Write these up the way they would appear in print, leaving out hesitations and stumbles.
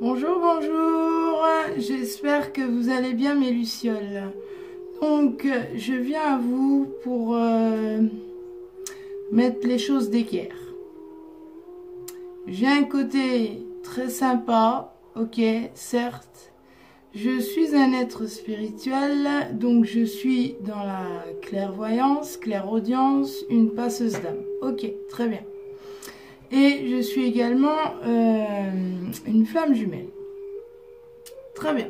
Bonjour, bonjour, j'espère que vous allez bien mes lucioles. Donc, je viens à vous pour mettre les choses d'équerre. J'ai un côté très sympa, ok, certes. Je suis un être spirituel, donc je suis dans la clairvoyance, clairaudience, une passeuse d'âme. Ok, très bien. Et je suis également une flamme jumelle. Très bien.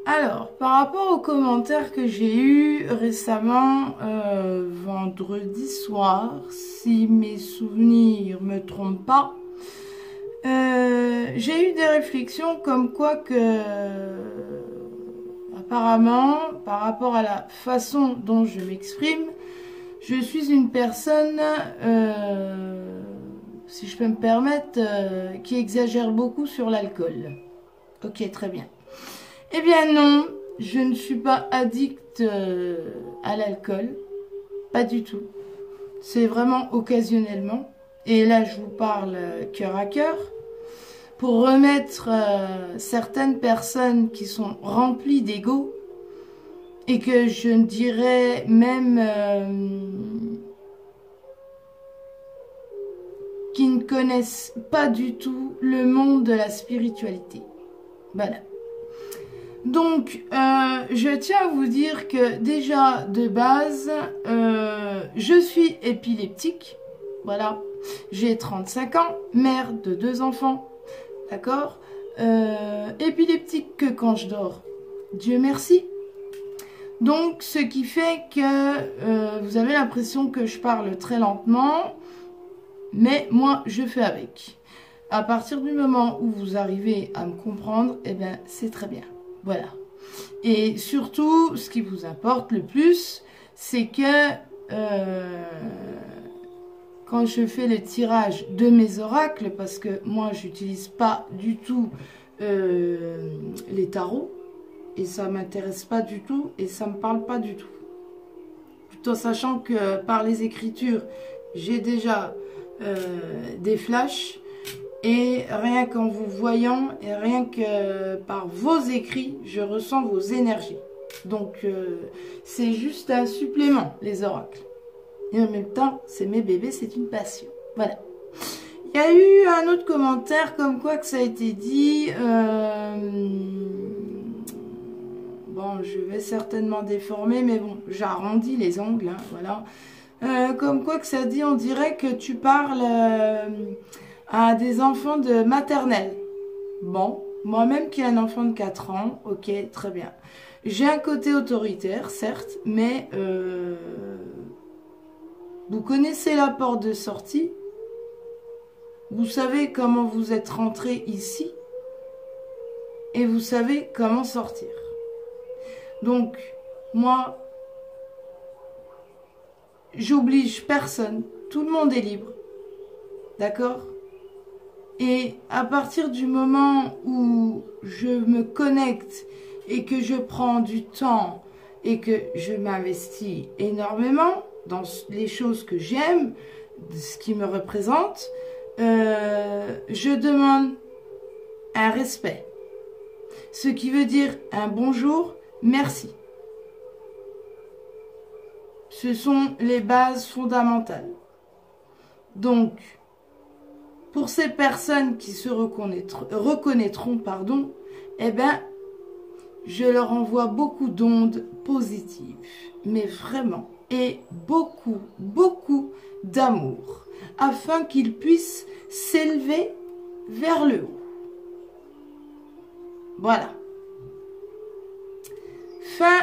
Alors, par rapport aux commentaires que j'ai eus récemment, vendredi soir, si mes souvenirs ne me trompent pas, j'ai eu des réflexions comme quoi que, apparemment, par rapport à la façon dont je m'exprime, je suis une personne, si je peux me permettre, qui exagère beaucoup sur l'alcool. Ok, très bien. Eh bien non, je ne suis pas addict à l'alcool, pas du tout. C'est vraiment occasionnellement. Et là, je vous parle cœur à cœur. Pour remettre certaines personnes qui sont remplies d'ego et que je dirais même qui ne connaissent pas du tout le monde de la spiritualité. Voilà. Donc, je tiens à vous dire que déjà, de base, je suis épileptique. Voilà. J'ai 35 ans, mère de 2 enfants. D'accord, épileptique que quand je dors. Dieu merci. Donc, ce qui fait que vous avez l'impression que je parle très lentement. Mais moi, je fais avec. À partir du moment où vous arrivez à me comprendre, eh bien, c'est très bien. Voilà. Et surtout, ce qui vous importe le plus, c'est que quand je fais le tirage de mes oracles, parce que moi, j'utilise pas du tout les tarots, et ça m'intéresse pas du tout, et ça me parle pas du tout. Tout en sachant que par les écritures, j'ai déjà des flashs, et rien qu'en vous voyant, et rien que par vos écrits, je ressens vos énergies. Donc, c'est juste un supplément, les oracles. Et en même temps, c'est mes bébés, c'est une passion. Voilà. Il y a eu un autre commentaire comme quoi que ça a été dit. Bon, je vais certainement déformer, mais bon, j'arrondis les ongles, hein, voilà. Comme quoi que ça dit, on dirait que tu parles à des enfants de maternelle. Bon, moi-même qui ai un enfant de 4 ans, ok, très bien. J'ai un côté autoritaire, certes, mais vous connaissez la porte de sortie. Vous savez comment vous êtes rentré ici. Et vous savez comment sortir. Donc, moi, j'oblige personne. Tout le monde est libre. D'accord ? Et à partir du moment où je me connecte et que je prends du temps et que je m'investis énormément dans les choses que j'aime, ce qui me représente, je demande un respect. Ce qui veut dire un bonjour, merci. Ce sont les bases fondamentales. Donc, pour ces personnes qui se reconnaîtront, pardon, eh bien, je leur envoie beaucoup d'ondes positives. Mais vraiment, et beaucoup, beaucoup d'amour, afin qu'ils puissent s'élever vers le haut. Voilà. Fin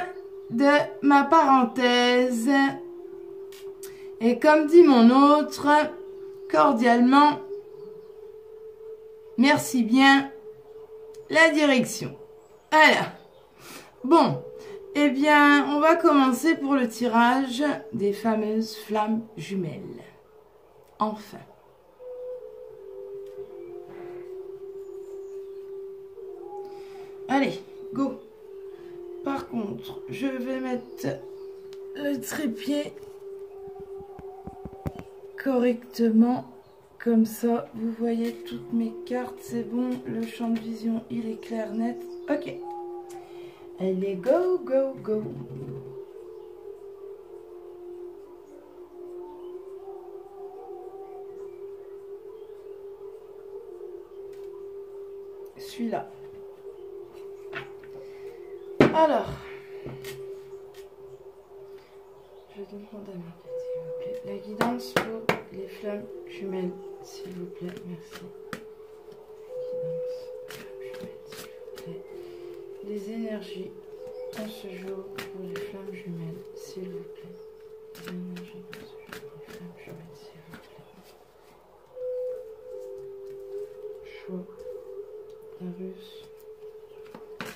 de ma parenthèse. Et comme dit mon autre, cordialement, merci bien, la direction. Voilà. Bon, eh bien, on va commencer pour le tirage des fameuses flammes jumelles. Enfin. Allez, go. Par contre, je vais mettre le trépied correctement. Comme ça, vous voyez toutes mes cartes, c'est bon. Le champ de vision, il est clair, net. Ok. Allez, go, go, go. Celui-là. Alors. Je demande à ma tête, s'il vous plaît. La guidance pour les flammes jumelles, s'il vous plaît. Merci. Les énergies en ce jour pour les flammes jumelles, s'il vous plaît. Les énergies en ce jour pour les flammes jumelles, s'il vous plaît. Chaud. La russe.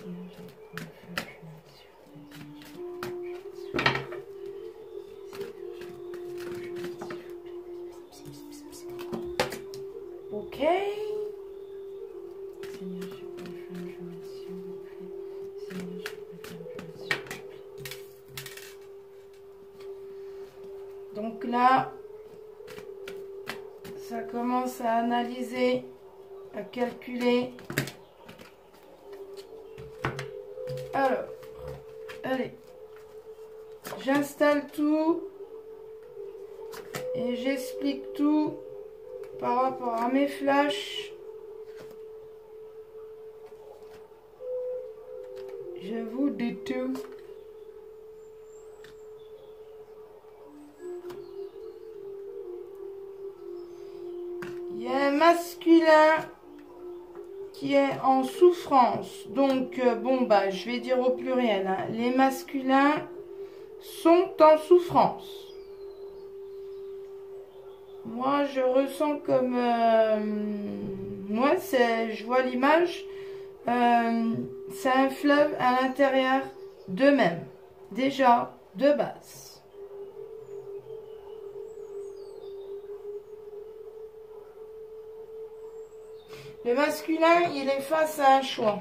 Énergie pour les flammes jumelles, s'il vous plaît. Ok. Énergie pour les flammes jumelles, s'il vous plaît. Énergie pour les flammes jumelles, s'il vous plaît. Donc là, ça commence à analyser, à calculer. Alors, allez, j'installe tout et j'explique tout par rapport à mes flashs. Je vous dis tout. Il y a un masculin qui est en souffrance. Donc, bon, bah, je vais dire au pluriel. Hein. Les masculins sont en souffrance. Moi, je ressens comme... moi, je vois l'image. C'est un fleuve à l'intérieur d'eux-mêmes. Déjà, de base. Le masculin, il est face à un choix.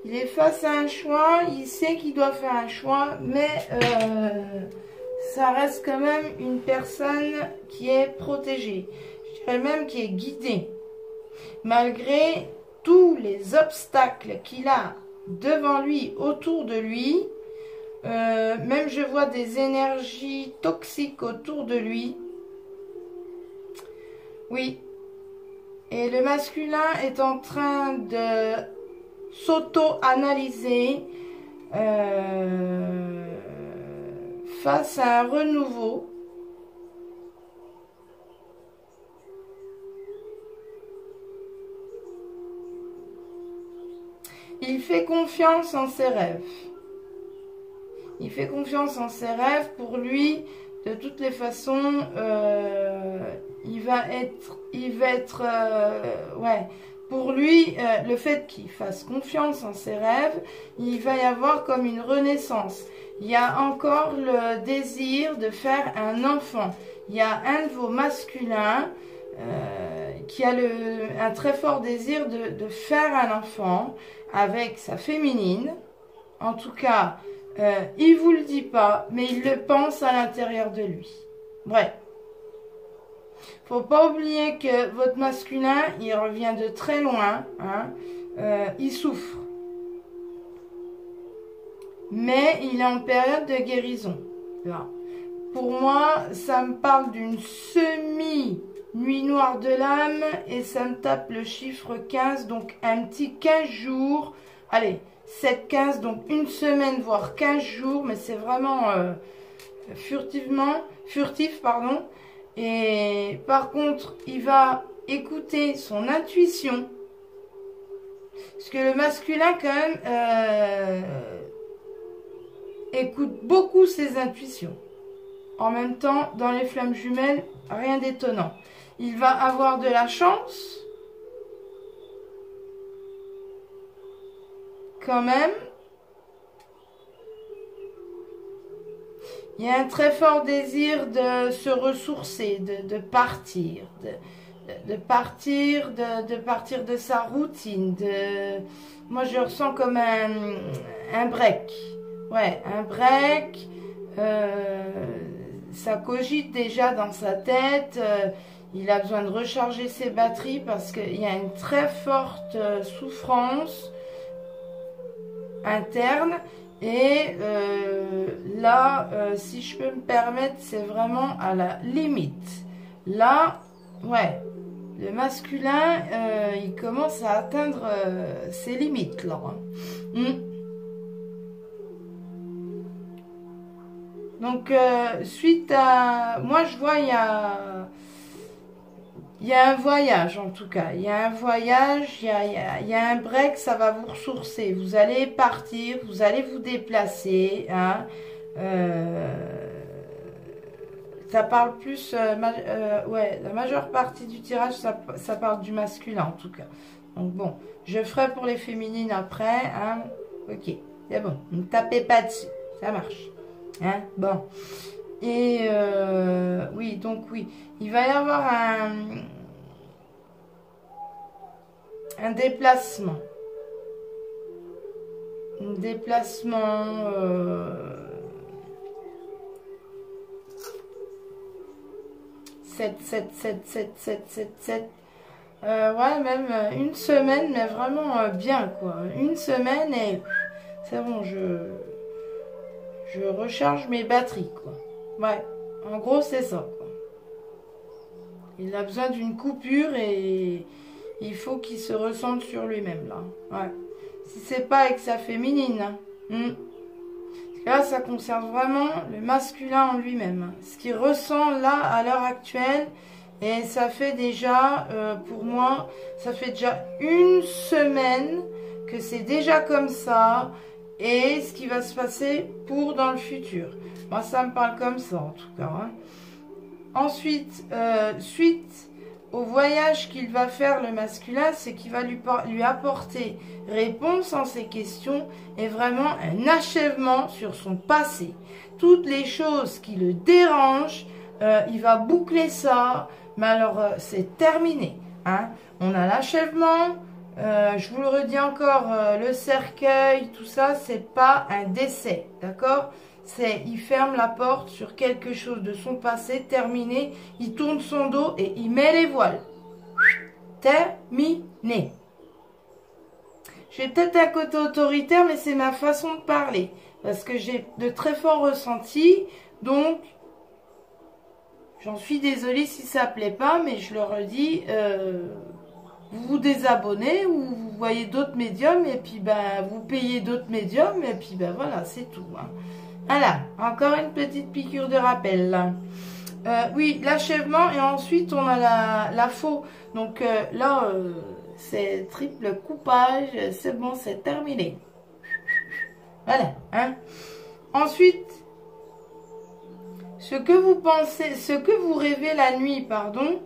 Il est face à un choix, il sait qu'il doit faire un choix, mais ça reste quand même une personne qui est protégée. Je dirais même qui est guidée. Malgré tous les obstacles qu'il a devant lui, autour de lui, même je vois des énergies toxiques autour de lui. Oui. Et le masculin est en train de s'auto-analyser face à un renouveau. Il fait confiance en ses rêves. Il fait confiance en ses rêves. Pour lui, de toutes les façons, il va être ouais. Pour lui, le fait qu'il fasse confiance en ses rêves, il va y avoir comme une renaissance. Il y a encore le désir de faire un enfant. Il y a un de vos masculins qui a un très fort désir de faire un enfant avec sa féminine. En tout cas, il ne vous le dit pas, mais il le pense à l'intérieur de lui. Bref. Faut pas oublier que votre masculin, il revient de très loin. Hein, il souffre. Mais il est en période de guérison. Là. Pour moi, ça me parle d'une semi-nuit noire de l'âme et ça me tape le chiffre 15, donc un petit 15 jours. Allez, 7-15, donc une semaine, voire 15 jours, mais c'est vraiment furtif, pardon. Et par contre, il va écouter son intuition. Parce que le masculin, quand même, écoute beaucoup ses intuitions. En même temps, dans les flammes jumelles, rien d'étonnant. Il va avoir de la chance. Quand même. Il y a un très fort désir de se ressourcer, de partir, de partir de sa routine. Moi, je ressens comme un break. Ouais, un break. ça cogite déjà dans sa tête. Il a besoin de recharger ses batteries parce qu'il y a une très forte souffrance interne. Et là, si je peux me permettre, c'est vraiment à la limite. Là, ouais, le masculin, il commence à atteindre ses limites, là. Donc, suite à... Moi, je vois, il y a un voyage, en tout cas. Il y a un voyage, il y a un break, ça va vous ressourcer. Vous allez partir, vous allez vous déplacer. Hein. Ça parle plus... ouais, la majeure partie du tirage, ça parle du masculin, en tout cas. Donc, bon, je ferai pour les féminines après. Hein. Ok, c'est bon. Ne tapez pas dessus. Ça marche. Hein, bon. Et oui, donc oui, il va y avoir un déplacement. Un déplacement 7, 7, 7, 7, 7, 7, 7. Ouais, même une semaine, mais vraiment bien, quoi. Une semaine et c'est bon, je recharge mes batteries, quoi. Ouais, en gros, c'est ça, quoi. Il a besoin d'une coupure et il faut qu'il se ressente sur lui-même, là. Ouais. Si c'est pas avec sa féminine, hein. Parce que là, ça concerne vraiment le masculin en lui-même. Ce qu'il ressent là, à l'heure actuelle, et ça fait déjà, pour moi, ça fait déjà une semaine que c'est déjà comme ça. Et ce qui va se passer pour dans le futur. Moi, ça me parle comme ça, en tout cas. Hein. Ensuite, suite au voyage qu'il va faire, le masculin, c'est qu'il va lui apporter réponse en ses questions et vraiment un achèvement sur son passé. Toutes les choses qui le dérangent, il va boucler ça. Mais alors, c'est terminé. Hein. On a l'achèvement. Je vous le redis encore, le cercueil, tout ça, c'est pas un décès, d'accord? Il ferme la porte sur quelque chose de son passé, terminé, il tourne son dos et il met les voiles. Terminé. J'ai peut-être un côté autoritaire, mais c'est ma façon de parler, parce que j'ai de très forts ressentis, donc j'en suis désolée si ça plaît pas, mais je le redis, vous vous désabonnez ou vous voyez d'autres médiums et puis ben vous payez d'autres médiums et puis ben voilà, c'est tout. Hein. Voilà, encore une petite piqûre de rappel. Là. Oui, l'achèvement et ensuite on a la faux. Donc là, c'est triple coupage, c'est bon, c'est terminé. Voilà. Hein. Ensuite, ce que vous pensez, ce que vous rêvez la nuit, pardon,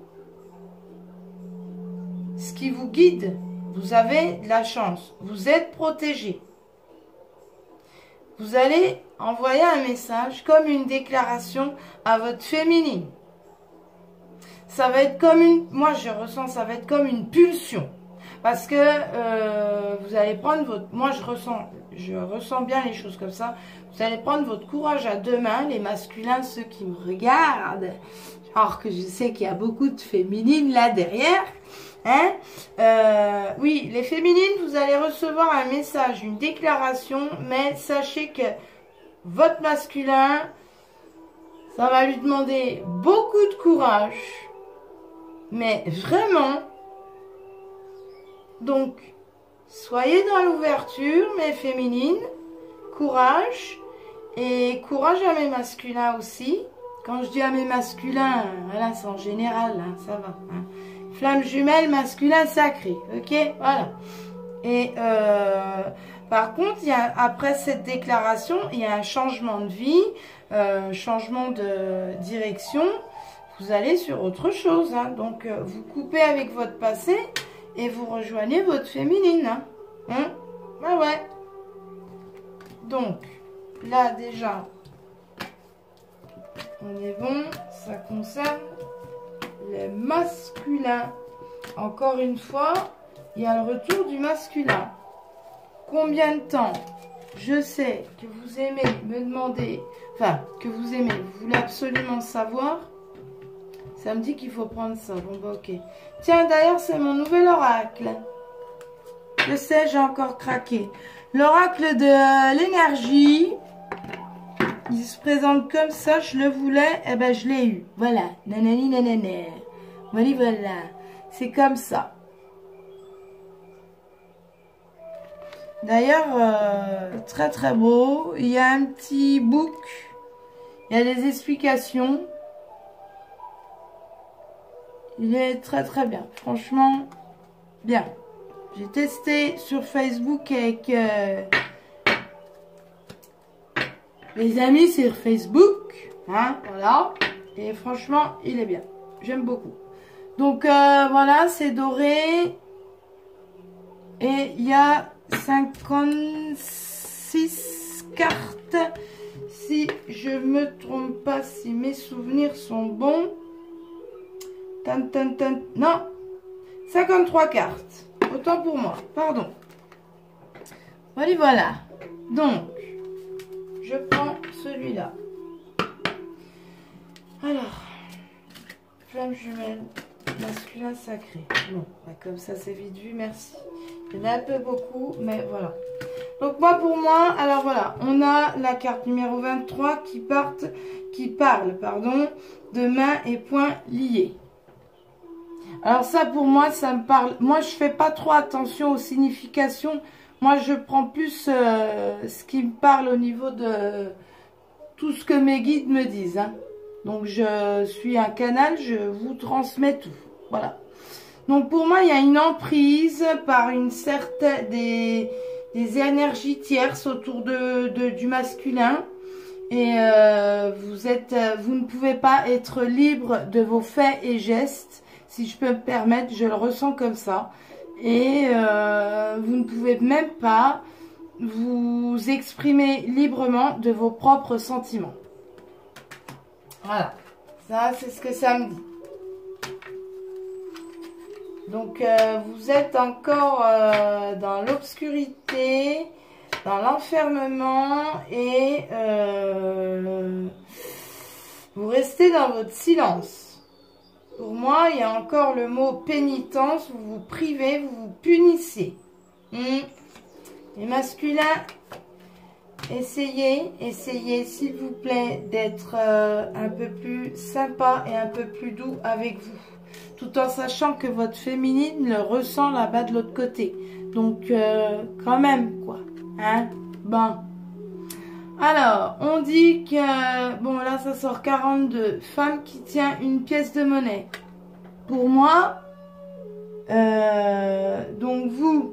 ce qui vous guide, vous avez de la chance, vous êtes protégé. Vous allez envoyer un message comme une déclaration à votre féminine. Ça va être comme une, moi je ressens, ça va être comme une pulsion. Parce que vous allez prendre votre, moi je ressens bien les choses comme ça. Vous allez prendre votre courage à deux mains, les masculins, ceux qui me regardent. Alors que je sais qu'il y a beaucoup de féminines là derrière. Hein, oui, les féminines, vous allez recevoir un message, une déclaration, mais sachez que votre masculin, ça va lui demander beaucoup de courage, mais vraiment. Donc, soyez dans l'ouverture, mes féminines, courage, et courage à mes masculins aussi. Quand je dis à mes masculins, voilà, c'est en général, hein, ça va, hein. Flamme jumelle, masculin sacré, ok, voilà. Et par contre, après cette déclaration, il y a un changement de vie, changement de direction. Vous allez sur autre chose, hein. Donc vous coupez avec votre passé et vous rejoignez votre féminine. Hein. Ouais, ouais. Donc là déjà, on est bon, ça concerne le masculin. Encore une fois, il y a le retour du masculin. Combien de temps je sais que vous aimez me demander, enfin, que vous aimez, vous voulez absolument savoir. Ça me dit qu'il faut prendre ça. Bon, bah, ok. Tiens, d'ailleurs, c'est mon nouvel oracle. Je sais, j'ai encore craqué. L'oracle de l'énergie. Il se présente comme ça, je le voulais, et ben je l'ai eu. Voilà. Nanani, nanana. Voilà, voilà. C'est comme ça. D'ailleurs, très très beau. Il y a un petit book. Il y a des explications. Il est très très bien. Franchement, bien. J'ai testé sur Facebook avec les amis sur Facebook. Hein, voilà. Et franchement, il est bien. J'aime beaucoup. Donc voilà, c'est doré. Et il y a 56 cartes. Si je me trompe pas, si mes souvenirs sont bons. Tan, tan, tan. Non, 53 cartes. Autant pour moi, pardon. Voilà, voilà. Donc, je prends celui-là. Alors, flamme jumelle, masculin sacré. Bon, bah comme ça c'est vite vu, merci. Il y en a un peu beaucoup, mais voilà. Donc moi, pour moi, alors voilà, on a la carte numéro 23 qui parle, de mains et poings liés. Alors ça, pour moi, ça me parle. Moi, je fais pas trop attention aux significations. Moi, je prends plus ce qui me parle au niveau de tout ce que mes guides me disent. Hein. Donc, je suis un canal, je vous transmets tout. Voilà. Donc, pour moi, il y a une emprise par une certaine des énergies tierces autour du masculin. Et vous ne pouvez pas être libre de vos faits et gestes. Si je peux me permettre, je le ressens comme ça. Et vous ne pouvez même pas vous exprimer librement de vos propres sentiments. Voilà. Ça, c'est ce que ça me dit. Donc, vous êtes encore dans l'obscurité, dans l'enfermement et vous restez dans votre silence. Pour moi, il y a encore le mot pénitence, vous vous privez, vous vous punissez. Les masculins, essayez s'il vous plaît d'être un peu plus sympa et un peu plus doux avec vous. Tout en sachant que votre féminine le ressent là-bas de l'autre côté. Donc, quand même, quoi. Hein? Bon. Alors, on dit que, bon là ça sort 42, femme qui tient une pièce de monnaie. Pour moi, donc vous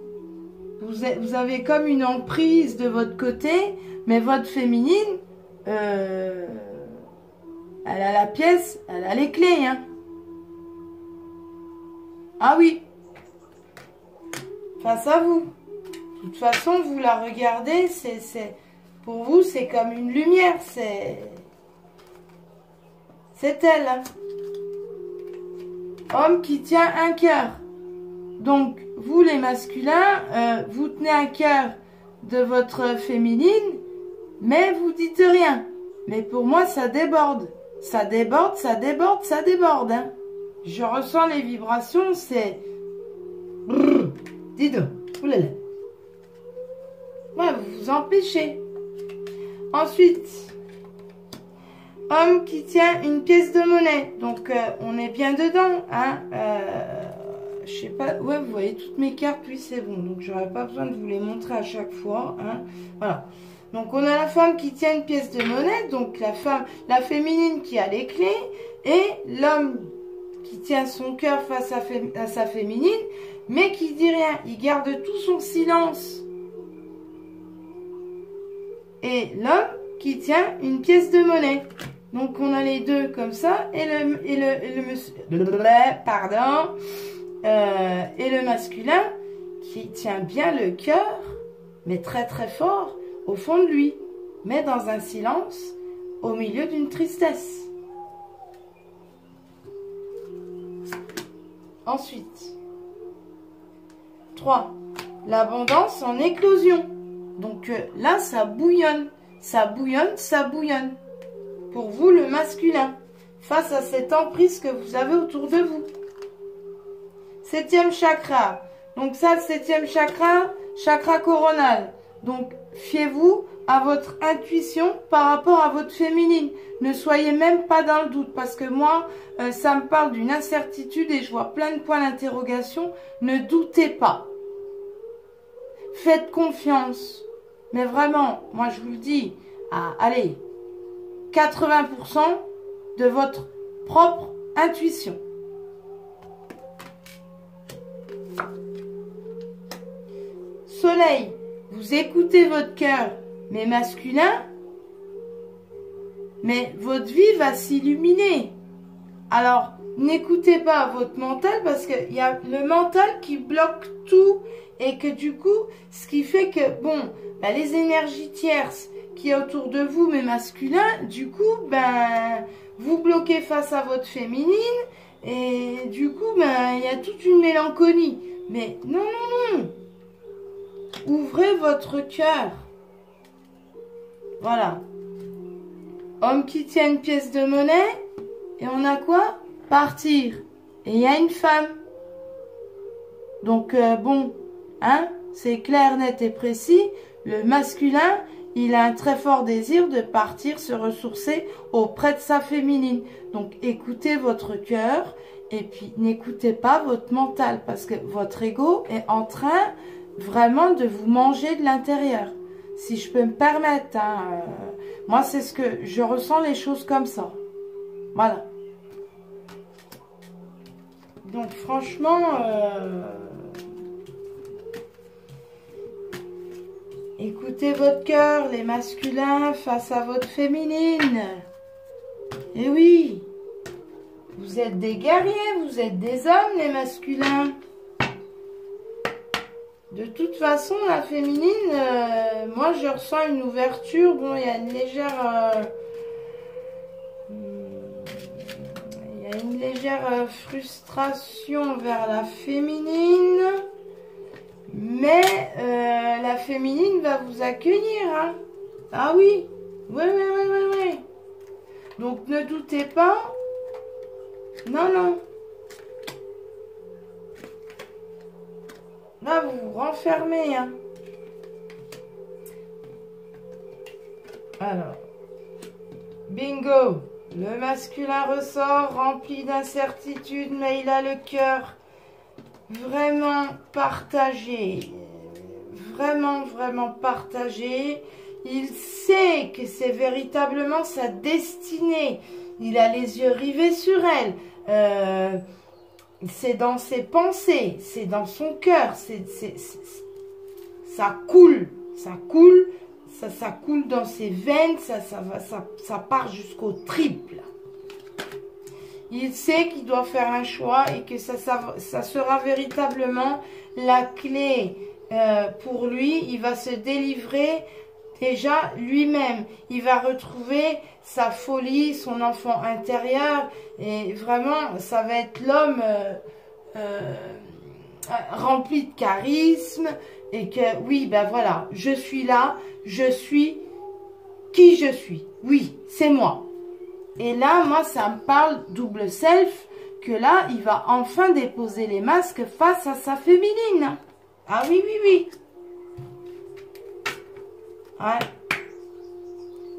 avez comme une emprise de votre côté, mais votre féminine, elle a la pièce, elle a les clés. Hein. Ah oui, face à vous. De toute façon, vous la regardez, pour vous, c'est comme une lumière, c'est elle. Hein. Homme qui tient un cœur. Donc, vous les masculins, vous tenez un cœur de votre féminine, mais vous dites rien. Mais pour moi, ça déborde. Ça déborde, ça déborde, ça déborde. Hein. Je ressens les vibrations, c'est... Dis donc, oulala. Ouais, vous vous empêchez. Ensuite, homme qui tient une pièce de monnaie. Donc, on est bien dedans. Hein. Je sais pas. Ouais, vous voyez toutes mes cartes. Oui, c'est bon. Donc, j'aurais pas besoin de vous les montrer à chaque fois. Hein. Voilà. Donc, on a la femme qui tient une pièce de monnaie. Donc, la féminine qui a les clés. Et l'homme qui tient son cœur face à sa féminine. Mais qui dit rien. Il garde tout son silence. Et l'homme qui tient une pièce de monnaie. Donc on a les deux comme ça et le masculin qui tient bien le cœur, mais très très fort au fond de lui, mais dans un silence au milieu d'une tristesse. Ensuite, 3. L'abondance en éclosion. Donc là, ça bouillonne. Ça bouillonne, ça bouillonne. Pour vous, le masculin. Face à cette emprise que vous avez autour de vous. 7e chakra. Donc ça, le 7e chakra, chakra coronal. Donc, fiez-vous à votre intuition par rapport à votre féminine. Ne soyez même pas dans le doute. Parce que moi, ça me parle d'une incertitude et je vois plein de points d'interrogation. Ne doutez pas. Faites confiance. Mais vraiment, moi je vous le dis, allez, 80% de votre propre intuition. Soleil, vous écoutez votre cœur, mais masculin, mais votre vie va s'illuminer. Alors, n'écoutez pas votre mental parce qu'il y a le mental qui bloque tout et que du coup, ce qui fait que, bon, bah, les énergies tierces qui est autour de vous, mais masculins, du coup, ben, vous bloquez face à votre féminine et du coup, ben, il y a toute une mélancolie. Mais non, non, non. Ouvrez votre cœur. Voilà. Homme qui tient une pièce de monnaie. Et on a quoi? Partir. Et il y a une femme. Donc, bon, hein, c'est clair, net et précis. Le masculin, il a un très fort désir de partir se ressourcer auprès de sa féminine. Donc, écoutez votre cœur et puis n'écoutez pas votre mental parce que votre ego est en train vraiment de vous manger de l'intérieur. Si je peux me permettre, hein, moi, c'est ce que je ressens les choses comme ça. Voilà. Donc, franchement, écoutez votre cœur, les masculins, face à votre féminine. Et oui, vous êtes des guerriers, vous êtes des hommes, les masculins. De toute façon, la féminine, moi, je ressens une ouverture. Bon, il y a une légère frustration vers la féminine. Mais la féminine va vous accueillir. Hein. Ah oui. Oui, oui, oui, oui, oui. Donc, ne doutez pas. Non, non. Là, vous vous renfermez. Hein. Alors. Bingo. Le masculin ressort rempli d'incertitude, mais il a le cœur vraiment partagé. Vraiment, vraiment partagé. Il sait que c'est véritablement sa destinée. Il a les yeux rivés sur elle. C'est dans ses pensées, c'est dans son cœur. Ça coule, ça coule. Ça coule dans ses veines, ça part jusqu'au triple. Il sait qu'il doit faire un choix et que ça sera véritablement la clé pour lui. Il va se délivrer déjà lui-même. Il va retrouver sa folie, son enfant intérieur. Et vraiment, ça va être l'homme rempli de charisme. Et que, oui, ben voilà, je suis là, je suis qui je suis. Oui, c'est moi. Et là, moi, ça me parle double self, que là, il va enfin déposer les masques face à sa féminine. Ah oui, oui, oui. Ouais.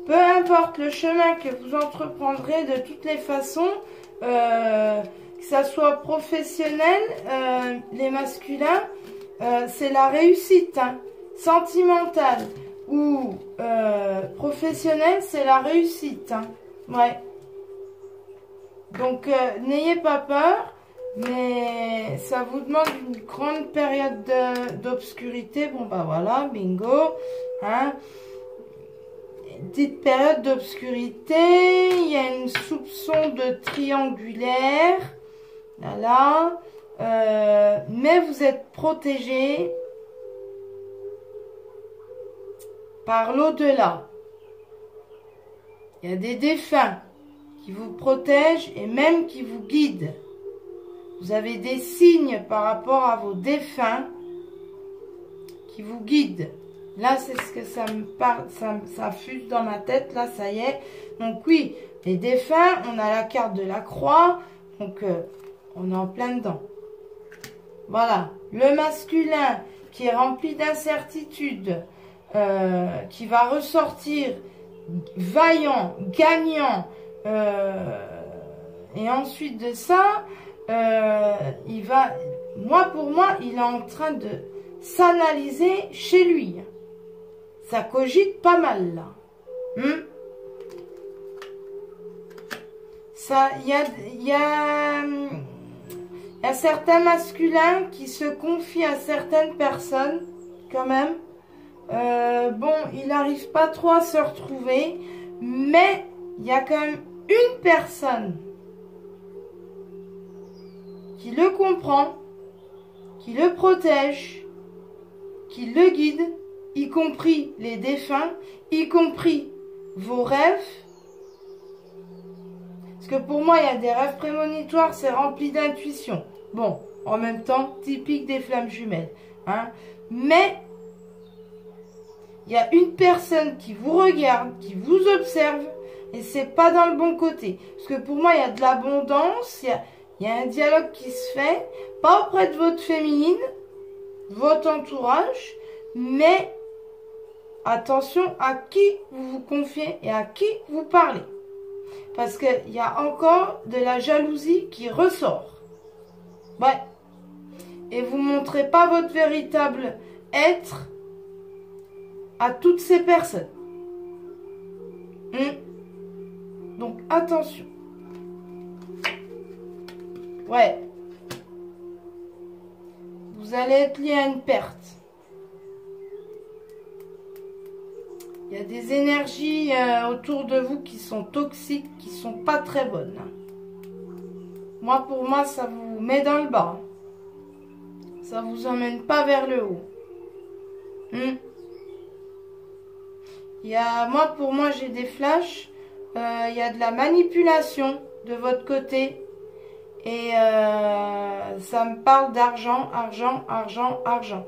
Peu importe le chemin que vous entreprendrez, de toutes les façons, que ça soit professionnel, les masculins, c'est la réussite, hein. Sentimentale ou professionnelle, c'est la réussite. Hein. Ouais. Donc, n'ayez pas peur, mais ça vous demande une grande période d'obscurité. Bon, bah voilà, bingo. Hein. Petite période d'obscurité, il y a une soupçon de triangulaire. Voilà. Mais vous êtes protégé par l'au-delà. Il y a des défunts qui vous protègent et même qui vous guident. Vous avez des signes par rapport à vos défunts qui vous guident. Là, c'est ce que ça me parle, ça fuse dans ma tête. Là, ça y est. Donc oui, les défunts, on a la carte de la croix. Donc, on est en plein dedans. Voilà. Le masculin qui est rempli d'incertitude, qui va ressortir vaillant, gagnant. Et ensuite de ça, pour moi, il est en train de s'analyser chez lui. Ça cogite pas mal là. Il y a certains masculins qui se confient à certaines personnes, quand même. Bon, il n'arrive pas trop à se retrouver, mais il y a quand même une personne qui le comprend, qui le protège, qui le guide, y compris les défunts, y compris vos rêves. Parce que pour moi, il y a des rêves prémonitoires, c'est rempli d'intuition. Bon, en même temps, typique des flammes jumelles. Hein. Mais, il y a une personne qui vous regarde, qui vous observe, et c'est pas dans le bon côté. Parce que pour moi, il y a de l'abondance, il y a un dialogue qui se fait, pas auprès de votre féminine, votre entourage, mais attention à qui vous vous confiez et à qui vous parlez. Parce qu'il y a encore de la jalousie qui ressort. Ouais. Et vous ne montrez pas votre véritable être à toutes ces personnes. Donc attention. Ouais. Vous allez être lié à une perte. Il y a des énergies autour de vous qui sont toxiques, qui sont pas très bonnes. Moi, pour moi, ça vous met dans le bas. Ça vous emmène pas vers le haut. Pour moi, j'ai des flashs. Il y a de la manipulation de votre côté. Et ça me parle d'argent, argent, argent, argent.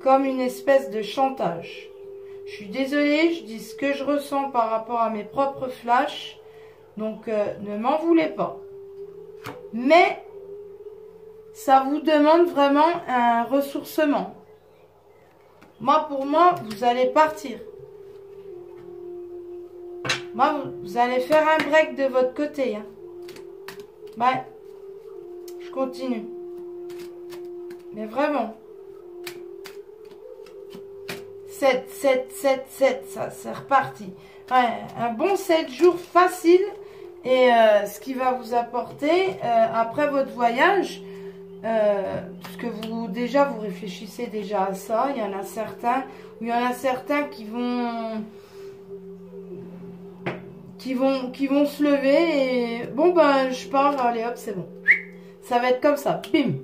Comme une espèce de chantage. Je suis désolée, je dis ce que je ressens par rapport à mes propres flashs. Donc, ne m'en voulez pas. Mais, ça vous demande vraiment un ressourcement. Pour moi, vous allez partir. Vous allez faire un break de votre côté. Hein. Ouais. Je continue. Mais vraiment. 7, 7, 7, 7, ça c'est reparti. Ouais, un bon 7 jours facile. Et ce qui va vous apporter après votre voyage, parce que vous réfléchissez déjà à ça. Il y en a certains qui vont se lever et bon ben je pars, allez hop c'est bon. Ça va être comme ça, bim.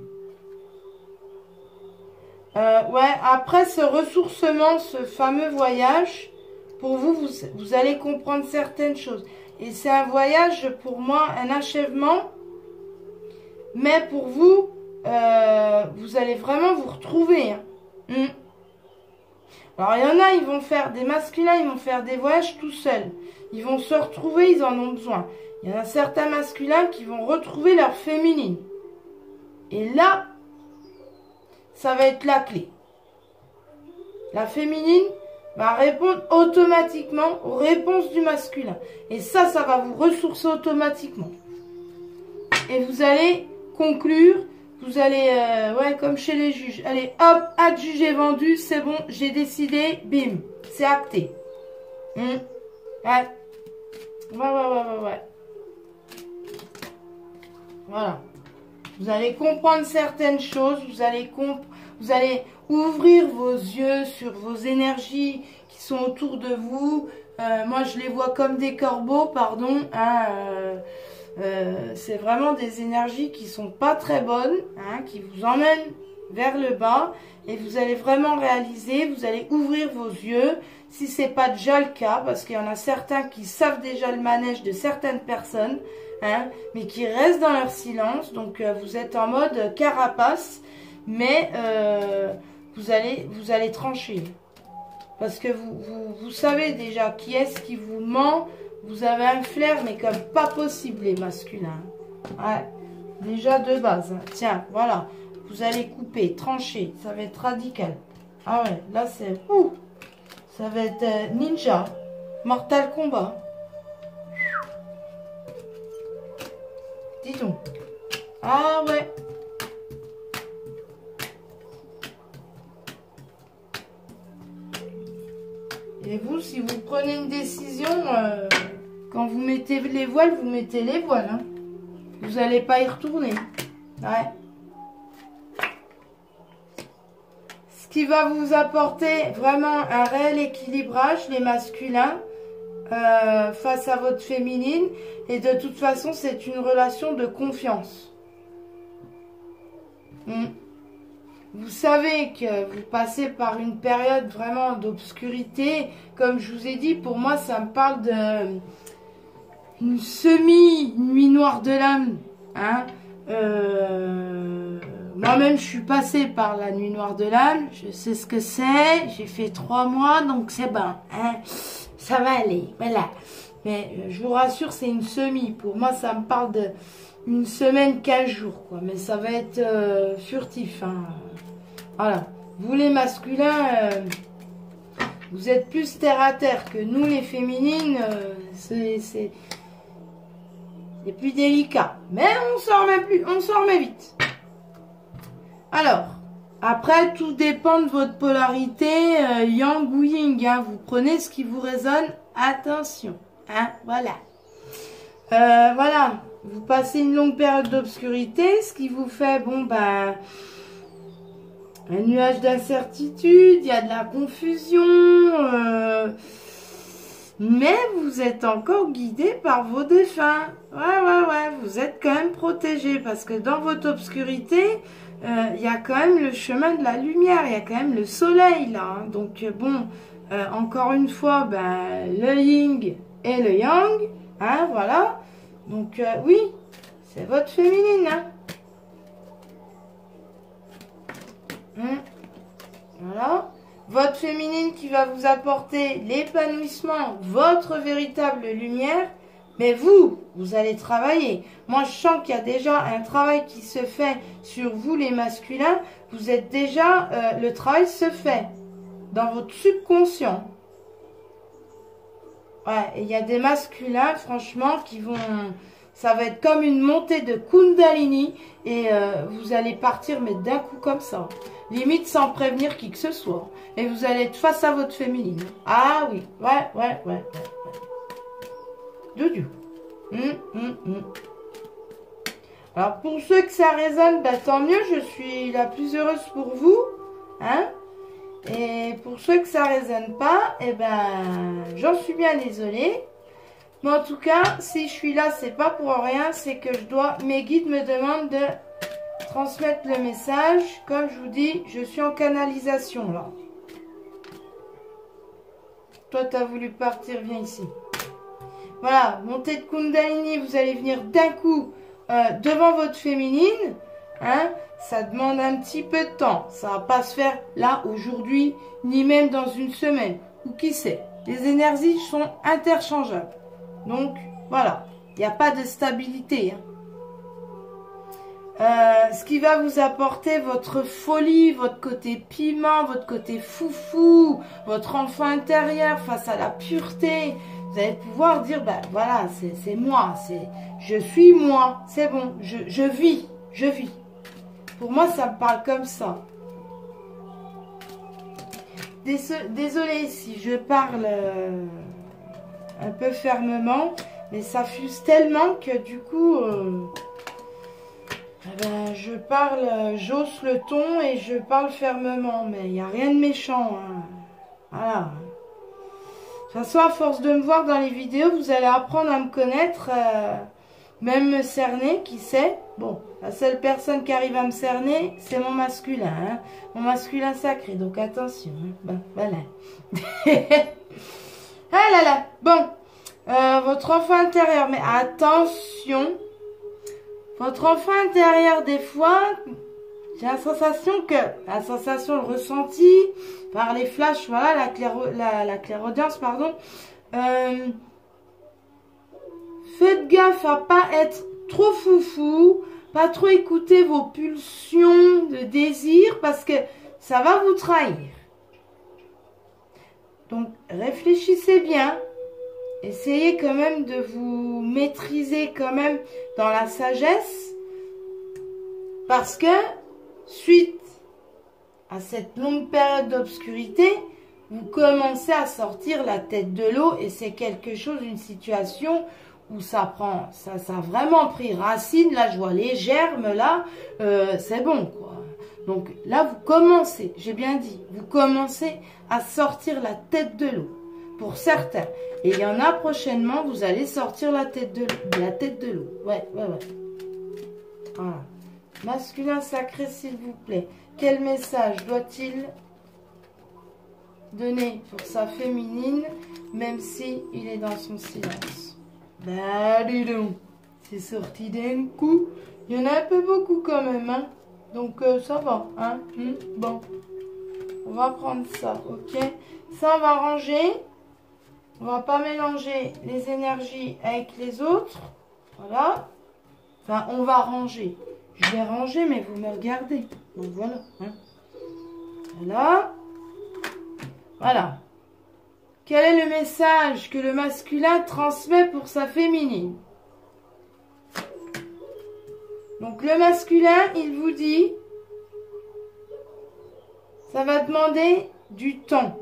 Ouais, après ce ressourcement, ce fameux voyage, pour vous allez comprendre certaines choses. Et c'est un voyage, pour moi, un achèvement. Mais pour vous, vous allez vraiment vous retrouver. Hein. Alors, il y en a, ils vont faire des masculins, ils vont faire des voyages tout seuls. Ils vont se retrouver, ils en ont besoin. Il y en a certains masculins qui vont retrouver leur féminine. Et là, ça va être la clé. La féminine va répondre automatiquement aux réponses du masculin. Et ça va vous ressourcer automatiquement. Et vous allez conclure, vous allez, ouais, comme chez les juges. Allez, hop, adjugé, vendu, c'est bon, j'ai décidé, bim, c'est acté. Ouais. Ouais. Voilà. Vous allez comprendre certaines choses, vous allez ouvrir vos yeux sur vos énergies qui sont autour de vous. Moi, je les vois comme des corbeaux, pardon. Hein, c'est vraiment des énergies qui sont pas très bonnes, hein, qui vous emmènent vers le bas. Et vous allez vraiment réaliser, vous allez ouvrir vos yeux, si c'est pas déjà le cas, parce qu'il y en a certains qui savent déjà le manège de certaines personnes, hein, mais qui restent dans leur silence. Donc, vous êtes en mode carapace, mais vous allez trancher. Parce que vous savez déjà qui est-ce qui vous ment. Vous avez un flair, mais comme pas possible, les masculins. Ouais, déjà de base. Hein. Tiens, voilà. Vous allez couper, trancher. Ça va être radical. Ah ouais, là c'est... Ouh, ça va être ninja. Mortal Kombat. Dis donc. Ah ouais. Et vous, si vous prenez une décision, quand vous mettez les voiles, vous mettez les voiles. Hein. Vous n'allez pas y retourner. Ouais. Ce qui va vous apporter vraiment un réel équilibrage, les masculins, face à votre féminine. Et de toute façon, c'est une relation de confiance. Vous savez que vous passez par une période vraiment d'obscurité. Comme je vous ai dit, pour moi, ça me parle de une semi-nuit noire de l'âme. Hein. Moi-même, je suis passée par la nuit noire de l'âme. Je sais ce que c'est. J'ai fait 3 mois, donc c'est bon. Hein. Ça va aller. Voilà. Mais je vous rassure, c'est une semi. Pour moi, ça me parle de... une semaine, 15 jours, quoi. Mais ça va être furtif. Hein. Voilà. Vous, les masculins, vous êtes plus terre à terre que nous, les féminines. C'est plus délicat. Mais on s'en remet vite. Alors, après, tout dépend de votre polarité, yang ou yin. Hein. Vous prenez ce qui vous résonne. Attention. Hein. Voilà. Voilà. Vous passez une longue période d'obscurité, ce qui vous fait, bon, ben, un nuage d'incertitude, il y a de la confusion, mais vous êtes encore guidé par vos défunts. Ouais, vous êtes quand même protégé, parce que dans votre obscurité, il y a quand même le chemin de la lumière, il y a quand même le soleil, là. Hein. Donc, bon, encore une fois, ben, le yin et le yang, hein, voilà. Donc, oui, c'est votre féminine, hein. Voilà. Votre féminine qui va vous apporter l'épanouissement, votre véritable lumière. Mais vous allez travailler. Moi, je sens qu'il y a déjà un travail qui se fait sur vous, les masculins. Vous êtes déjà, le travail se fait dans votre subconscient. Ouais, et il y a des masculins, franchement, qui vont... Ça va être comme une montée de Kundalini. Et vous allez partir, mais d'un coup comme ça. Limite sans prévenir qui que ce soit. Et vous allez être face à votre féminine. Ah oui, ouais. Doudou. Alors, pour ceux que ça résonne, bah, tant mieux. Je suis la plus heureuse pour vous. Hein? Et pour ceux que ça résonne pas, eh ben, j'en suis bien désolée. Mais en tout cas, si je suis là, c'est pas pour rien. C'est que mes guides me demandent de transmettre le message. Comme je vous dis, je suis en canalisation là. Toi, tu as voulu partir, viens ici. Voilà, montée de Kundalini, vous allez venir d'un coup devant votre féminine. Hein, ça demande un petit peu de temps. Ça va pas se faire là, aujourd'hui, ni même dans une semaine. Ou qui sait. Les énergies sont interchangeables. Donc, voilà. Il n'y a pas de stabilité. Hein. Ce qui va vous apporter votre folie, votre côté piment, votre côté foufou, votre enfant intérieur face à la pureté. Vous allez pouvoir dire, ben voilà, c'est moi, je suis moi, c'est bon, je vis. Pour moi, ça me parle comme ça. Désolée si je parle un peu fermement, mais ça fuse tellement que du coup... ben, je parle, j'hausse le ton et je parle fermement, mais il n'y a rien de méchant. Hein. Voilà. De toute façon, à force de me voir dans les vidéos, vous allez apprendre à me connaître, même me cerner, qui sait. Bon, la seule personne qui arrive à me cerner, c'est mon masculin, hein. Mon masculin sacré, donc attention. Hein. Ben, voilà. Ah là là, bon, votre enfant intérieur, mais attention. Votre enfant intérieur, des fois, J'ai la sensation que, le ressenti par les flashs, voilà, la clairaudience, pardon. Faites gaffe à pas être trop foufou, pas trop écouter vos pulsions de désir parce que ça va vous trahir. Donc, réfléchissez bien. Essayez quand même de vous maîtriser quand même dans la sagesse. Parce que, suite à cette longue période d'obscurité, vous commencez à sortir la tête de l'eau et c'est quelque chose, une situation où ça a vraiment pris racine. Là, je vois les germes, là, c'est bon, quoi. Donc là, vous commencez, j'ai bien dit, vous commencez à sortir la tête de l'eau, pour certains. Et il y en a prochainement, vous allez sortir la tête de l'eau. Ouais. Voilà. Masculin sacré, s'il vous plaît. Quel message doit-il donner pour sa féminine, même si il est dans son silence? Bah, dis donc, c'est sorti d'un coup. Il y en a un peu beaucoup quand même, hein. Donc, ça va, hein. Bon, on va prendre ça, ok. Ça, on va ranger. On va pas mélanger les énergies avec les autres. Voilà. Enfin, on va ranger. Je vais ranger, mais vous me regardez. Donc, voilà, hein. Voilà. Voilà. Quel est le message que le masculin transmet pour sa féminine? Donc le masculin, il vous dit, ça va demander du temps.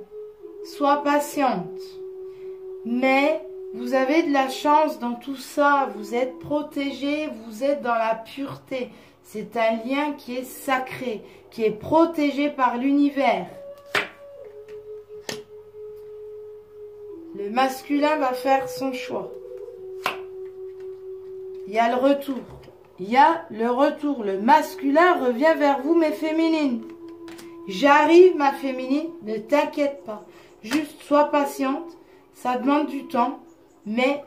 Sois patiente. Mais vous avez de la chance dans tout ça. Vous êtes protégé, vous êtes dans la pureté. C'est un lien qui est sacré, qui est protégé par l'univers. Le masculin va faire son choix. Il y a le retour. Il y a le retour. Le masculin revient vers vous, mes féminines. J'arrive, ma féminine, ne t'inquiète pas. Juste sois patiente. Ça demande du temps, mais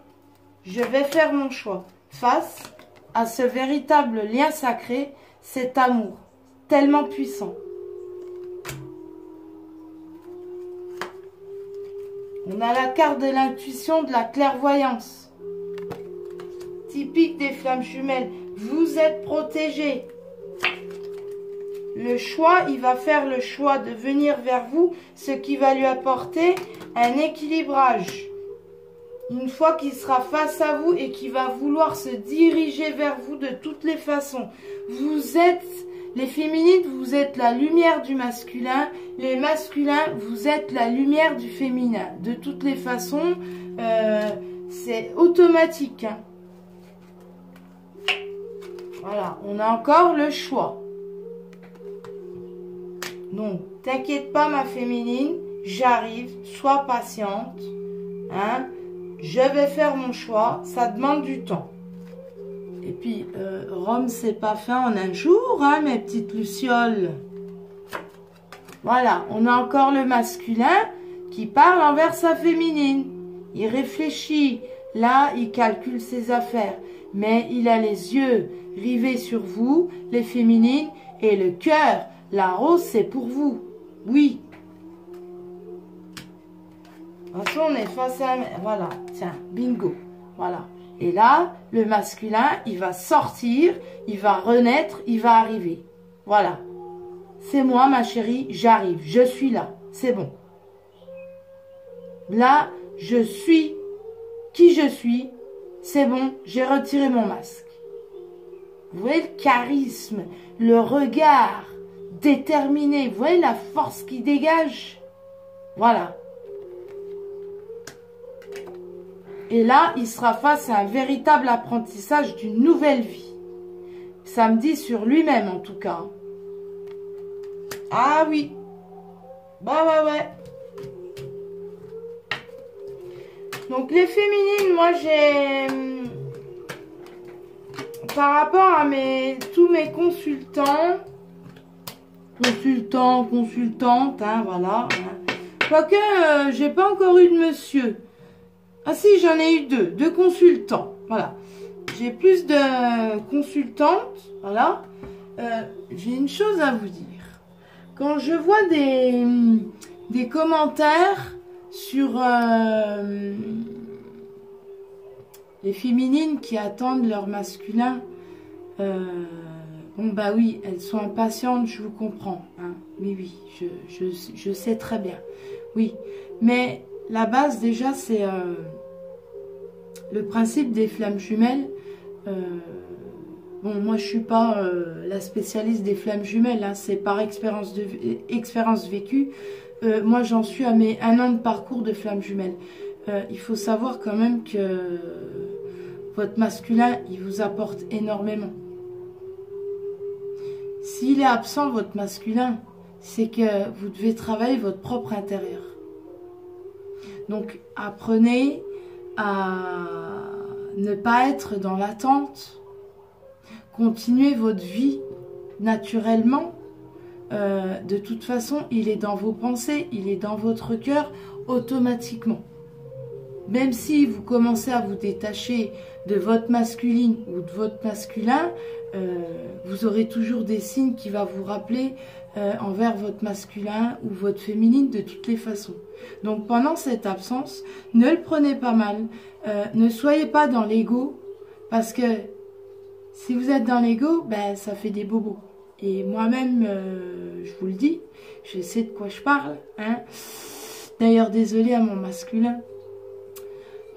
je vais faire mon choix. Face à ce véritable lien sacré, cet amour tellement puissant. On a la carte de l'intuition, de la clairvoyance. Typique des flammes jumelles. Vous êtes protégés. Le choix, il va faire le choix de venir vers vous, ce qui va lui apporter un équilibrage. Une fois qu'il sera face à vous et qu'il va vouloir se diriger vers vous de toutes les façons. Vous êtes, les féminines, vous êtes la lumière du masculin. Les masculins, vous êtes la lumière du féminin. De toutes les façons, c'est automatique, hein. Voilà, on a encore le choix. Donc, t'inquiète pas, ma féminine, j'arrive, sois patiente, hein. Je vais faire mon choix, ça demande du temps. Et puis, Rome, c'est pas fait en un jour, hein, mes petites lucioles. Voilà, on a encore le masculin qui parle envers sa féminine. Il réfléchit, là, il calcule ses affaires. Mais il a les yeux rivés sur vous, les féminines, et le cœur. La rose, c'est pour vous. Oui. De toute façon, on est face à un... Voilà, tiens, bingo. Voilà. Et là, le masculin, il va sortir, il va renaître, il va arriver. Voilà. C'est moi, ma chérie, j'arrive. Je suis là. C'est bon. Là, je suis qui je suis. C'est bon, j'ai retiré mon masque. Vous voyez le charisme, le regard déterminé. Vous voyez la force qui dégage. Voilà. Et là, il sera face à un véritable apprentissage d'une nouvelle vie. Ça me dit sur lui-même, en tout cas. Ah oui. Bah ouais. Donc, les féminines, moi, j'ai... Par rapport à tous mes consultants, consultantes, hein, voilà. Hein. Quoique, j'ai pas encore eu de monsieur. Ah si, j'en ai eu deux consultants, voilà. J'ai plus de consultantes, voilà. j'ai une chose à vous dire. Quand je vois des commentaires sur les féminines qui attendent leur masculin, bon bah oui, elles sont impatientes, je vous comprends. Hein. Oui, oui, je sais très bien. Oui, mais la base déjà c'est le principe des flammes jumelles. Bon, moi je suis pas la spécialiste des flammes jumelles, hein, c'est par expérience vécue. Moi j'en suis à mes 1 an de parcours de flammes jumelles. Il faut savoir quand même que votre masculin, il vous apporte énormément. S'il est absent, votre masculin, c'est que vous devez travailler votre propre intérieur. Donc apprenez à ne pas être dans l'attente. Continuez votre vie naturellement. De toute façon, il est dans vos pensées, il est dans votre cœur automatiquement. Même si vous commencez à vous détacher de votre masculine ou de votre masculin, vous aurez toujours des signes qui vont vous rappeler envers votre masculin ou votre féminine de toutes les façons. Donc pendant cette absence, ne le prenez pas mal, ne soyez pas dans l'ego, parce que si vous êtes dans l'ego, ben, ça fait des bobos. Et moi-même, je vous le dis, je sais de quoi je parle. Hein. D'ailleurs, désolé à mon masculin.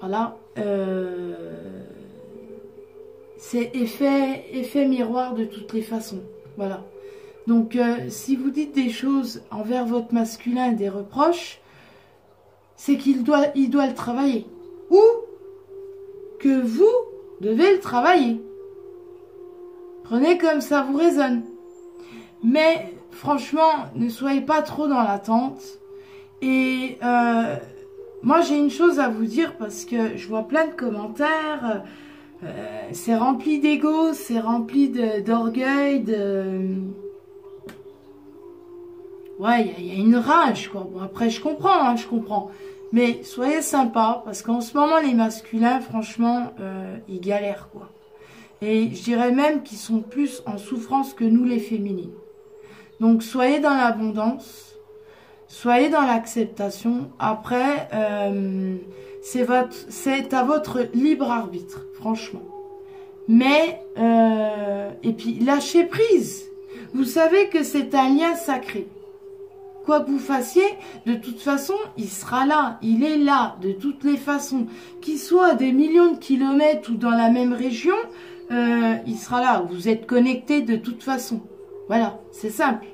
Voilà. C'est effet miroir de toutes les façons. Voilà. Donc, si vous dites des choses envers votre masculin, des reproches, c'est qu'il doit le travailler. Ou que vous devez le travailler. Prenez comme ça vous résonne. Mais franchement, ne soyez pas trop dans l'attente. Et moi, j'ai une chose à vous dire parce que je vois plein de commentaires. C'est rempli d'ego, c'est rempli d'orgueil, Ouais, il y a une rage, quoi. Bon, après, je comprends, hein, je comprends. Mais soyez sympa, parce qu'en ce moment, les masculins, franchement, ils galèrent, quoi. Et je dirais même qu'ils sont plus en souffrance que nous, les féminines. Donc, soyez dans l'abondance, soyez dans l'acceptation. Après, c'est à votre libre arbitre, franchement. Mais, et puis, lâchez prise. Vous savez que c'est un lien sacré. Quoi que vous fassiez, de toute façon, il sera là. Il est là, de toutes les façons. Qu'il soit à des millions de kilomètres ou dans la même région, il sera là. Vous êtes connectés de toute façon. Voilà, c'est simple.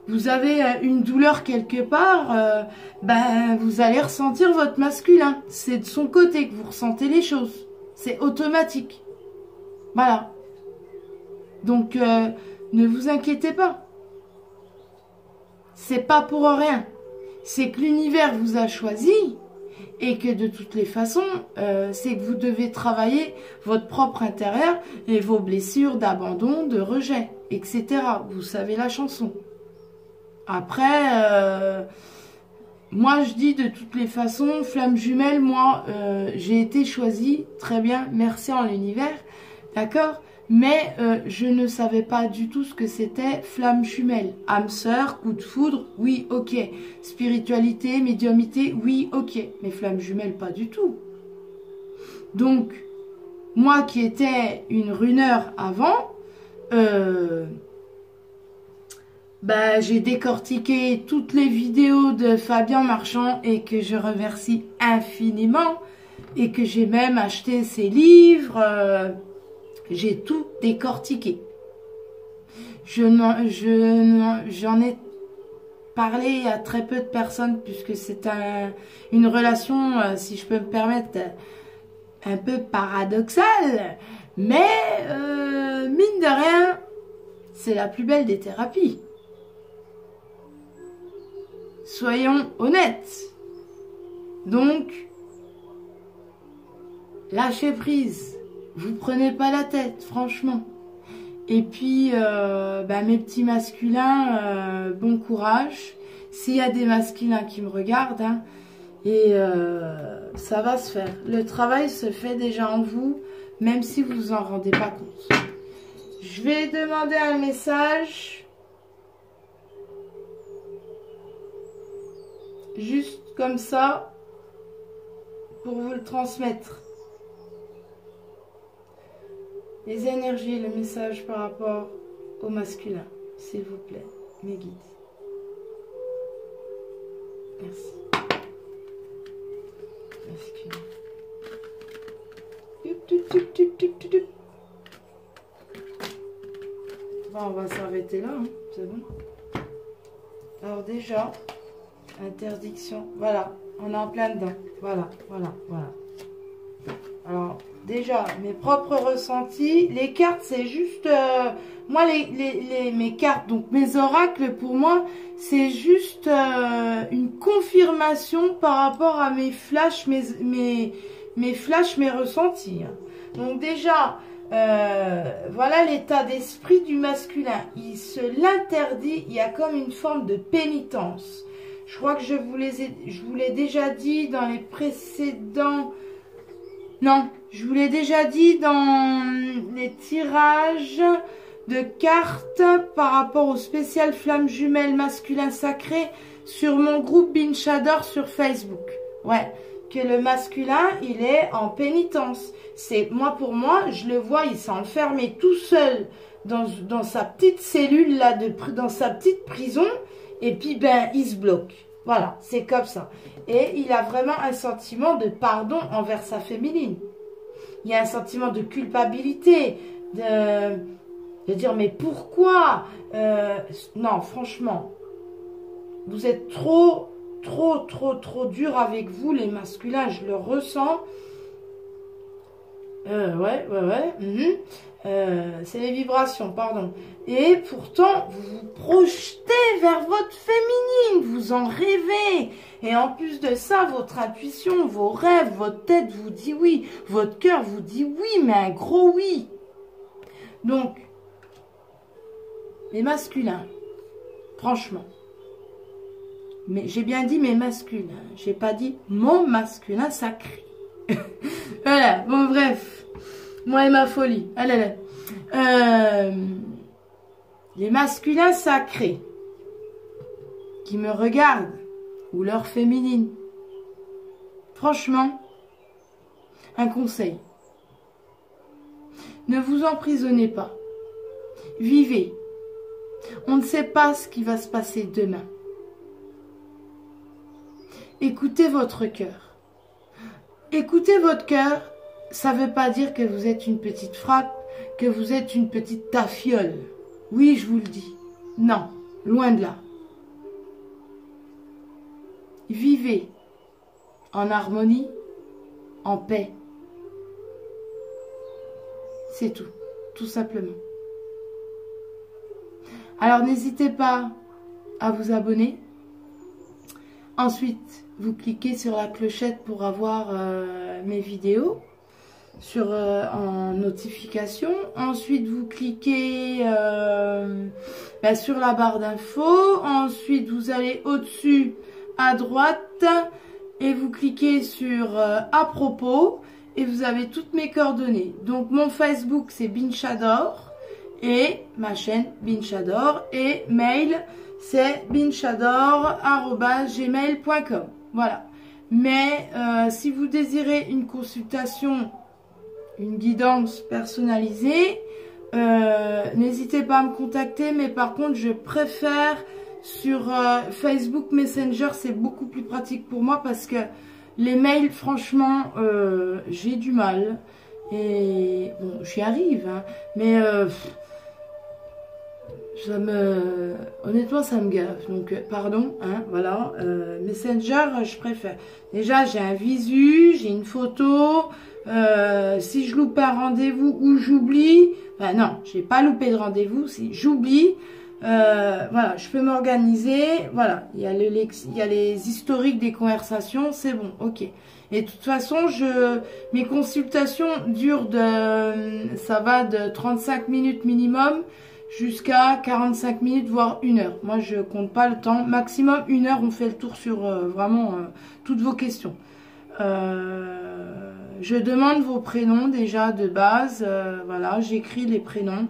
Vous avez une douleur quelque part, ben, vous allez ressentir votre masculin. C'est de son côté que vous ressentez les choses. C'est automatique. Voilà. Donc, ne vous inquiétez pas. C'est pas pour rien. C'est que l'univers vous a choisi et que de toutes les façons, c'est que vous devez travailler votre propre intérieur et vos blessures d'abandon, de rejet, etc. Vous savez la chanson. Après, moi je dis de toutes les façons, flamme jumelle, moi j'ai été choisie, très bien, merci en l'univers, d'accord ? Mais je ne savais pas du tout ce que c'était flamme jumelle. Âme sœur, coup de foudre, oui, ok. Spiritualité, médiumité, oui, ok. Mais flamme jumelle, pas du tout. Donc, moi qui étais une runeur avant, bah, j'ai décortiqué toutes les vidéos de Fabien Marchand et que je remercie infiniment. Et que j'ai même acheté ses livres... J'ai tout décortiqué. J'en ai parlé à très peu de personnes puisque c'est une relation, si je peux me permettre, un peu paradoxale. Mais, mine de rien, c'est la plus belle des thérapies. Soyons honnêtes. Donc, lâchez prise. Vous prenez pas la tête, franchement. Et puis, bah, mes petits masculins, bon courage. S'il y a des masculins qui me regardent, hein, et ça va se faire. Le travail se fait déjà en vous, même si vous vous en rendez pas compte. Je vais demander un message. Juste comme ça. Pour vous le transmettre. Les énergies, le message par rapport au masculin. S'il vous plaît, mes guides. Merci. Masculin. Bon, on va s'arrêter là, hein. C'est bon. Alors déjà, interdiction. Voilà, on est en plein dedans. Voilà. Alors, déjà, mes propres ressentis. Les cartes, c'est juste... moi, mes cartes, donc mes oracles, pour moi, c'est juste une confirmation par rapport à mes flashs, mes flashs, mes ressentis. Donc déjà, voilà l'état d'esprit du masculin. Il se l'interdit, il y a comme une forme de pénitence. Je crois que je vous l'ai déjà dit dans les précédents... Non, je vous l'ai déjà dit dans les tirages de cartes par rapport au spécial flamme jumelle masculin sacré sur mon groupe Binchador sur Facebook. Ouais, que le masculin, il est en pénitence. C'est pour moi, je le vois, il s'est enfermé tout seul dans sa petite cellule là, dans sa petite prison, et puis ben il se bloque. Voilà, c'est comme ça. Et il a vraiment un sentiment de pardon envers sa féminine. Il y a un sentiment de culpabilité, de dire mais pourquoi non, franchement, vous êtes trop dur avec vous les masculins, je le ressens. C'est les vibrations, pardon. Et pourtant, vous vous projetez vers votre féminine, vous en rêvez. Et en plus de ça, votre intuition, vos rêves, votre tête vous dit oui, votre cœur vous dit oui, mais un gros oui. Donc, les masculins, franchement, mais j'ai bien dit mes masculins, j'ai pas dit mon masculin sacré. Voilà, bon bref, moi et ma folie. Les masculins sacrés qui me regardent, ou leur féminine, franchement, un conseil. Ne vous emprisonnez pas. Vivez. On ne sait pas ce qui va se passer demain. Écoutez votre cœur. Écoutez votre cœur, ça ne veut pas dire que vous êtes une petite frappe, que vous êtes une petite tafiole. Oui, je vous le dis. Non, loin de là. Vivez en harmonie, en paix. C'est tout simplement. Alors n'hésitez pas à vous abonner. Ensuite, vous cliquez sur la clochette pour avoir mes vidéos en notification. Ensuite, vous cliquez sur la barre d'infos. Ensuite, vous allez au-dessus à droite et vous cliquez sur à propos et vous avez toutes mes coordonnées. Donc, mon Facebook, c'est Binchador et ma chaîne Binchador et mail, c'est binchador@gmail.com. Voilà. Mais si vous désirez une consultation, une guidance personnalisée, n'hésitez pas à me contacter. Mais par contre, je préfère sur Facebook Messenger, c'est beaucoup plus pratique pour moi parce que les mails, franchement, j'ai du mal. Et bon, j'y arrive, hein, mais honnêtement, ça me gaffe. Donc, pardon, hein, voilà. Messenger, je préfère. Déjà, j'ai un visu, j'ai une photo. Si je loupe un rendez-vous ou j'oublie, ben non, j'ai pas loupé de rendez-vous. Si j'oublie, voilà, je peux m'organiser. Voilà, il y a les historiques des conversations, c'est bon, ok. Et de toute façon, mes consultations durent ça va de 35 minutes minimum jusqu'à 45 minutes, voire 1 heure. Moi, je compte pas le temps. Maximum 1 heure, on fait le tour sur vraiment toutes vos questions. Je demande vos prénoms déjà de base. Voilà, j'écris les prénoms.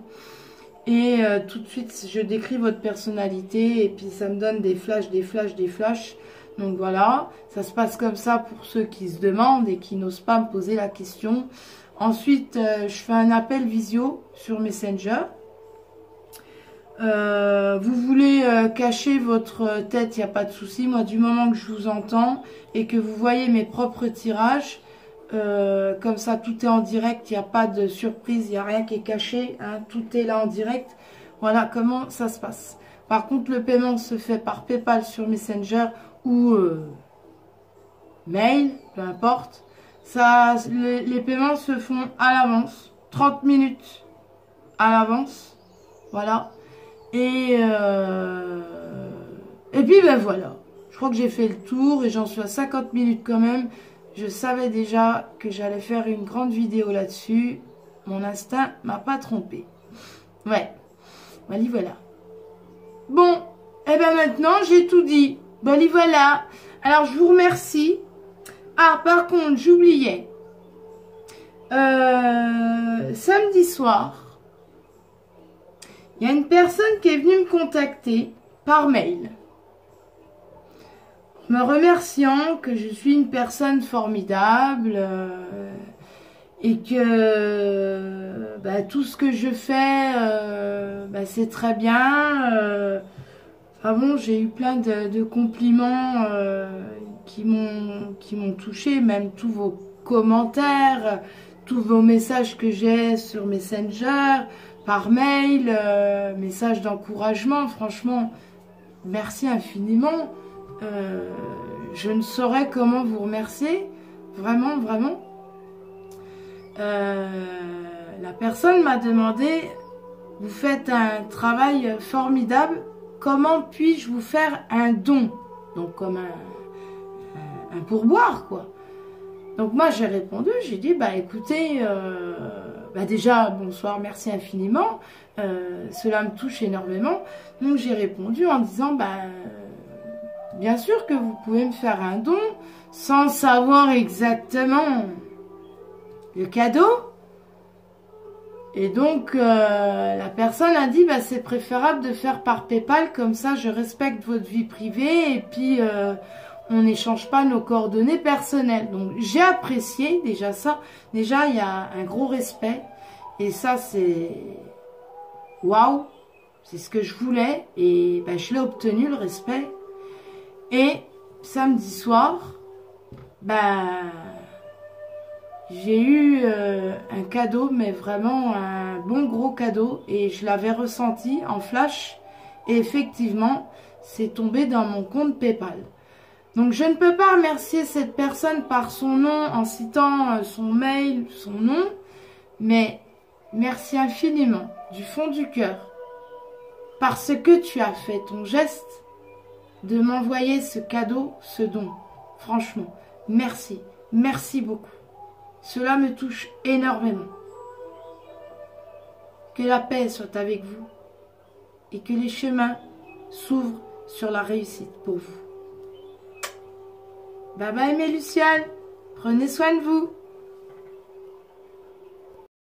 Et tout de suite, je décris votre personnalité et puis ça me donne des flashs, des flashs, des flashs. Donc voilà, ça se passe comme ça pour ceux qui se demandent et qui n'osent pas me poser la question. Ensuite, je fais un appel visio sur Messenger. Vous voulez cacher votre tête, il n'y a pas de souci. Moi, du moment que je vous entends et que vous voyez mes propres tirages, comme ça, tout est en direct, il n'y a pas de surprise, il n'y a rien qui est caché, hein, tout est là en direct. Voilà comment ça se passe. Par contre, le paiement se fait par PayPal sur Messenger ou mail, peu importe. Ça, les paiements se font à l'avance, 30 minutes à l'avance, voilà. Et puis ben voilà, je crois que j'ai fait le tour et j'en suis à 50 minutes quand même. Je savais déjà que j'allais faire une grande vidéo là-dessus. Mon instinct m'a pas trompé. Ouais, voilà. Bon, et ben maintenant j'ai tout dit. Voilà. Alors je vous remercie. Ah, par contre, j'oubliais. Samedi soir, il y a une personne qui est venue me contacter par mail, me remerciant que je suis une personne formidable et que tout ce que je fais, c'est très bien. Enfin bon, j'ai eu plein de compliments qui m'ont touché, même tous vos commentaires, tous vos messages que j'ai sur Messenger, par mail, messages d'encouragement. Franchement, merci infiniment. Je ne saurais comment vous remercier. Vraiment, vraiment. La personne m'a demandé, vous faites un travail formidable, comment puis-je vous faire un don? Donc comme un pourboire, quoi. Donc moi j'ai répondu, j'ai dit, écoutez, déjà bonsoir, merci infiniment, cela me touche énormément. Donc j'ai répondu en disant, bien sûr que vous pouvez me faire un don, sans savoir exactement le cadeau. Et donc, la personne a dit, c'est préférable de faire par PayPal, comme ça je respecte votre vie privée et puis on n'échange pas nos coordonnées personnelles. Donc, j'ai apprécié déjà ça. Déjà, il y a un gros respect et ça, c'est waouh, c'est ce que je voulais et je l'ai obtenu, le respect. Et samedi soir, j'ai eu un cadeau, mais vraiment un bon gros cadeau. Et je l'avais ressenti en flash. Et effectivement, c'est tombé dans mon compte PayPal. Donc je ne peux pas remercier cette personne par son nom, en citant son mail, son nom. Mais merci infiniment, du fond du cœur. Parce que tu as fait ton geste de m'envoyer ce cadeau, ce don. Franchement, merci. Merci beaucoup. Cela me touche énormément. Que la paix soit avec vous et que les chemins s'ouvrent sur la réussite pour vous. Bye bye mes Lucioles, prenez soin de vous.